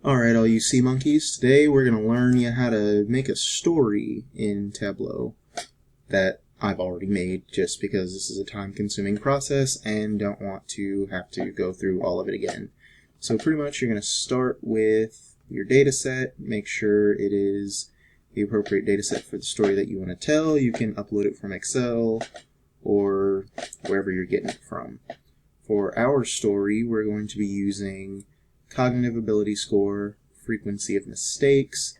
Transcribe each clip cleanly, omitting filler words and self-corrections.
Alright, all you sea monkeys, today we're going to learn you how to make a story in Tableau that I've already made just because this is a time-consuming process and don't want to have to go through all of it again. So pretty much you're going to start with your data set, make sure it is the appropriate data set for the story that you want to tell. You can upload it from Excel or wherever you're getting it from. For our story, we're going to be using cognitive ability score, frequency of mistakes,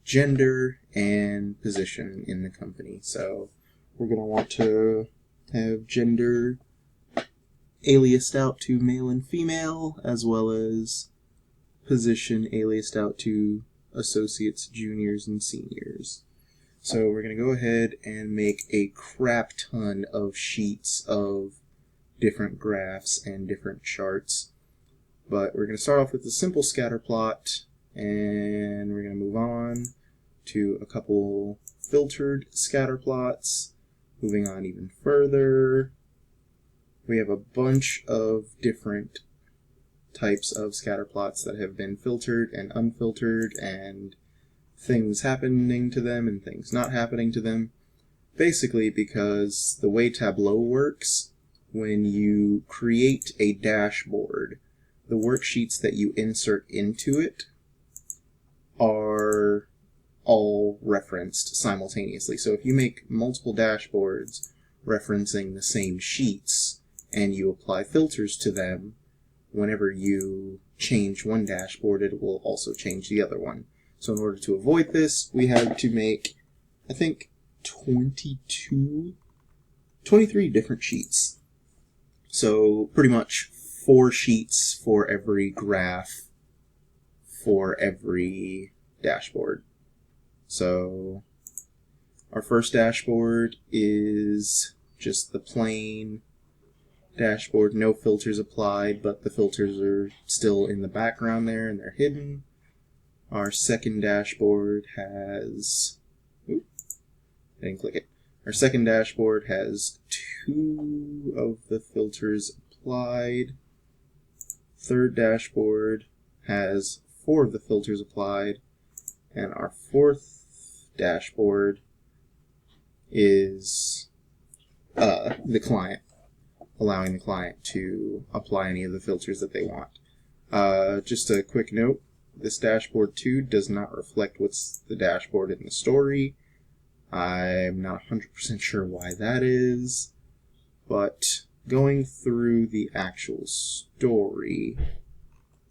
gender, and position in the company. So we're going to want to have gender aliased out to male and female, as well as position aliased out to associates, juniors, and seniors. So we're going to go ahead and make a crap ton of sheets of different graphs and different charts. But we're going to start off with a simple scatter plot, and we're going to move on to a couple filtered scatter plots. Moving on even further, we have a bunch of different types of scatter plots that have been filtered and unfiltered, and things happening to them and things not happening to them. Basically because the way Tableau works, when you create a dashboard, the worksheets that you insert into it are all referenced simultaneously. So if you make multiple dashboards referencing the same sheets and you apply filters to them, whenever you change one dashboard, it will also change the other one. So in order to avoid this, we had to make, I think, 23 different sheets. So pretty much 4 sheets for every graph for every dashboard. So our first dashboard is just the plain dashboard, no filters applied, but the filters are still in the background there and they're hidden. Our second dashboard has, I didn't click it. Our second dashboard has 2 of the filters applied. Third dashboard has 4 of the filters applied, and our fourth dashboard is the client, allowing the client to apply any of the filters that they want. Just a quick note, this dashboard 2 does not reflect what's the dashboard in the story. I'm not 100% sure why that is, but going through the actual story,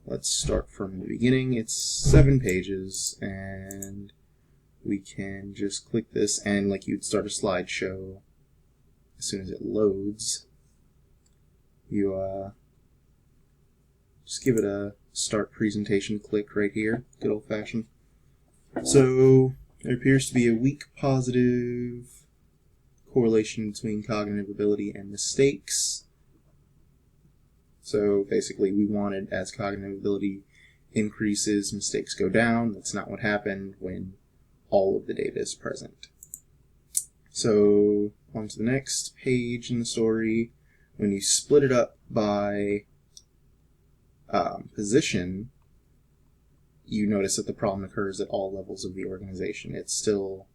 let's start from the beginning. It's 7 pages, and we can just click this, and like you'd start a slideshow, as soon as it loads, you just give it a start presentation click right here, good old fashioned. So there appears to be a weak positive correlation between cognitive ability and mistakes. So basically we wanted, as cognitive ability increases, mistakes go down. That's not what happened when all of the data is present. So on to the next page in the story. When you split it up by position, you notice that the problem occurs at all levels of the organization. It's still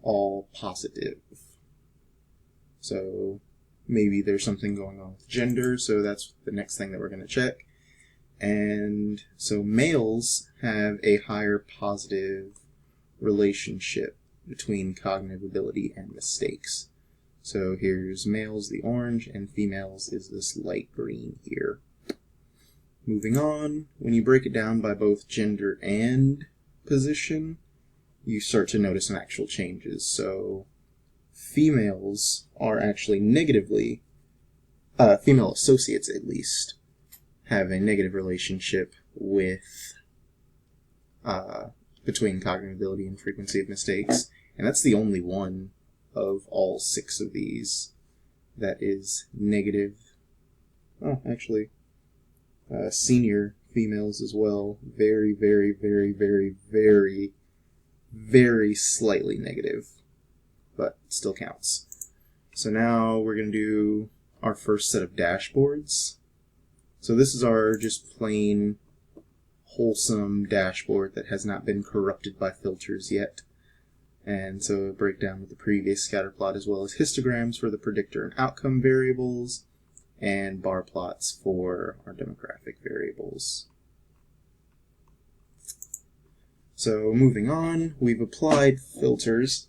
all positive. So maybe there's something going on with gender, so that's the next thing that we're going to check. And so males have a higher positive relationship between cognitive ability and mistakes. So here's males, the orange, and females is this light green here. Moving on, when you break it down by both gender and position, you start to notice some actual changes. So females are actually negatively, female associates at least, have a negative relationship with, between cognitive ability and frequency of mistakes. And that's the only one of all 6 of these that is negative. Oh, actually, senior females as well. Very, very, very, very, very, very slightly negative, but still counts. So now we're going to do our first set of dashboards. So this is our just plain wholesome dashboard that has not been corrupted by filters yet. And so a breakdown with the previous scatter plot, as well as histograms for the predictor and outcome variables, and bar plots for our demographic variables. So moving on, we've applied filters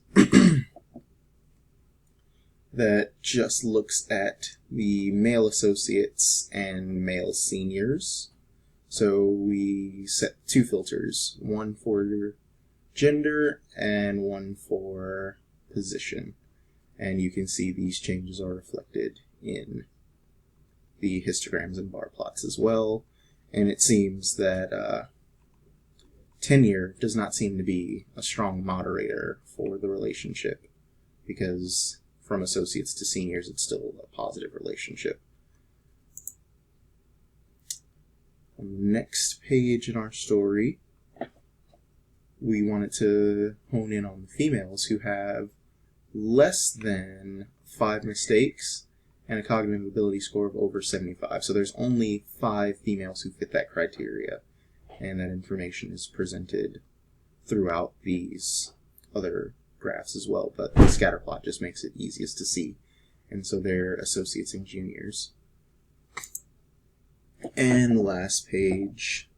that just looks at the male associates and male seniors. So we set two filters, one for gender and one for position. And you can see these changes are reflected in the histograms and bar plots as well. And it seems that tenure does not seem to be a strong moderator for the relationship, because from associates to seniors it's still a positive relationship. On the next page in our story, we wanted to hone in on the females who have less than 5 mistakes and a cognitive ability score of over 75. So there's only 5 females who fit that criteria, and that information is presented throughout these other graphs as well, but the scatter plot just makes it easiest to see. And so they're associates and juniors. And the last page,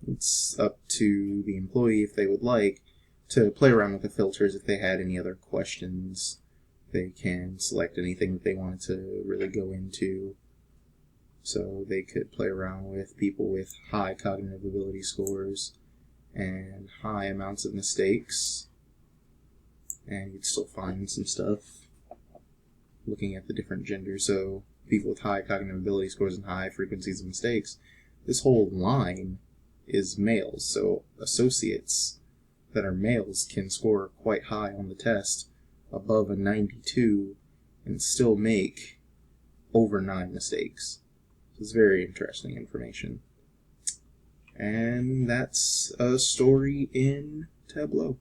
it's up to the employee, if they would like, to play around with the filters. If they had any other questions, they can select anything that they wanted to really go into. So they could play around with people with high cognitive ability scores and high amounts of mistakes, and you'd still find some stuff looking at the different genders. So people with high cognitive ability scores and high frequencies of mistakes, this whole line is males. So associates that are males can score quite high on the test, above a 92, and still make over 9 mistakes. So it's very interesting information. And that's a story in Tableau.